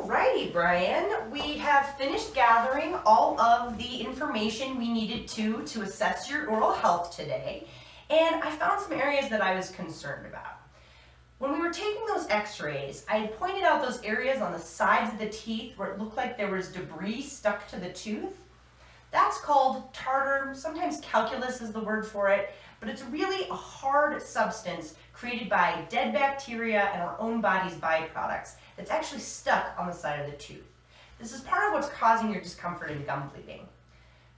Alrighty, Brian, we have finished gathering all of the information we needed to assess your oral health today, and I found some areas that I was concerned about. When we were taking those x-rays, I had pointed out those areas on the sides of the teeth where it looked like there was debris stuck to the tooth. That's called tartar, sometimes calculus is the word for it, but it's really a hard substance created by dead bacteria and our own body's byproducts that's actually stuck on the side of the tooth. This is part of what's causing your discomfort and gum bleeding.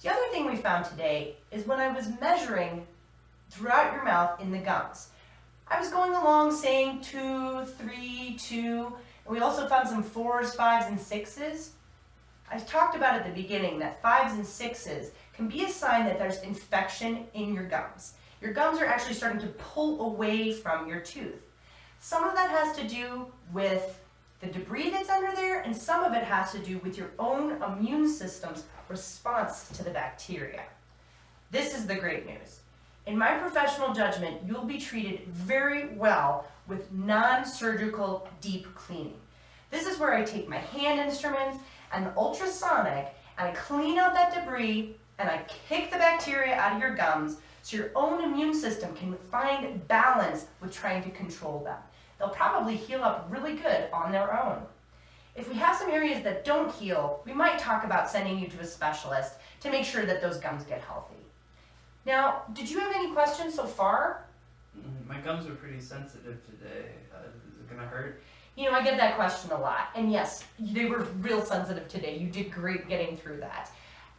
The other thing we found today is when I was measuring throughout your mouth in the gums, I was going along saying 2, 3, 2, and we also found some 4s, 5s, and 6s. I talked about at the beginning that 5s and 6s can be a sign that there's infection in your gums. Your gums are actually starting to pull away from your tooth. Some of that has to do with the debris that's under there, and some of it has to do with your own immune system's response to the bacteria. This is the great news. In my professional judgment, you'll be treated very well with non-surgical deep cleaning. This is where I take my hand instruments and the ultrasonic, and I clean out that debris, and I kick the bacteria out of your gums so your own immune system can find balance with trying to control them. They'll probably heal up really good on their own. If we have some areas that don't heal, we might talk about sending you to a specialist to make sure that those gums get healthy. Now, did you have any questions so far? My gums are pretty sensitive today. Is it gonna hurt? You know, I get that question a lot, and yes, they were real sensitive today. You did great getting through that.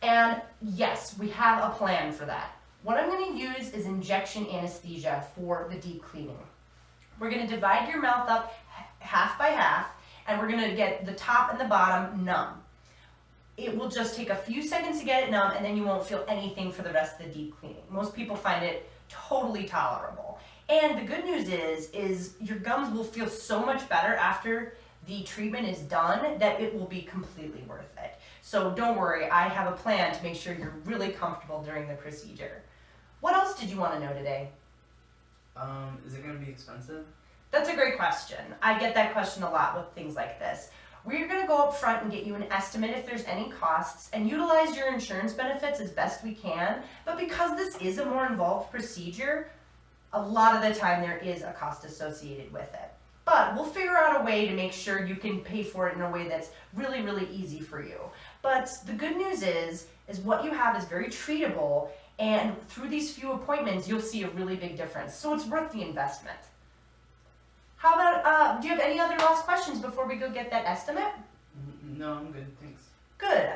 And yes, we have a plan for that. What I'm going to use is injection anesthesia for the deep cleaning. We're going to divide your mouth up half by half, and we're going to get the top and the bottom numb. It will just take a few seconds to get it numb, and then you won't feel anything for the rest of the deep cleaning. Most people find it totally tolerable. And the good news is your gums will feel so much better after the treatment is done that it will be completely worth it. So don't worry, I have a plan to make sure you're really comfortable during the procedure. What else did you want to know today? Is it gonna be expensive? That's a great question. I get that question a lot with things like this. We're going to go up front and get you an estimate if there's any costs and utilize your insurance benefits as best we can. But because this is a more involved procedure, a lot of the time there is a cost associated with it. But we'll figure out a way to make sure you can pay for it in a way that's really, really easy for you. But the good news is what you have is very treatable, and through these few appointments, you'll see a really big difference. So it's worth the investment. How about, do you have any other last questions before we go get that estimate? No, I'm good, thanks. Good.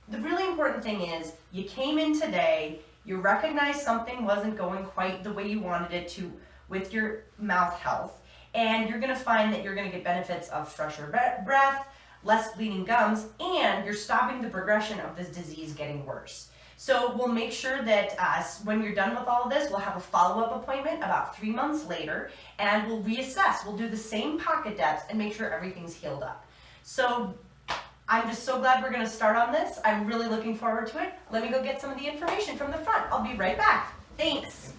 The really important thing is you came in today, you recognized something wasn't going quite the way you wanted it to with your mouth health, and you're going to find that you're going to get benefits of fresher breath, less bleeding gums, and you're stopping the progression of this disease getting worse. So we'll make sure that when you're done with all of this, we'll have a follow-up appointment about 3 months later, and we'll reassess. We'll do the same pocket depths and make sure everything's healed up. So I'm just so glad we're going to start on this. I'm really looking forward to it. Let me go get some of the information from the front. I'll be right back. Thanks.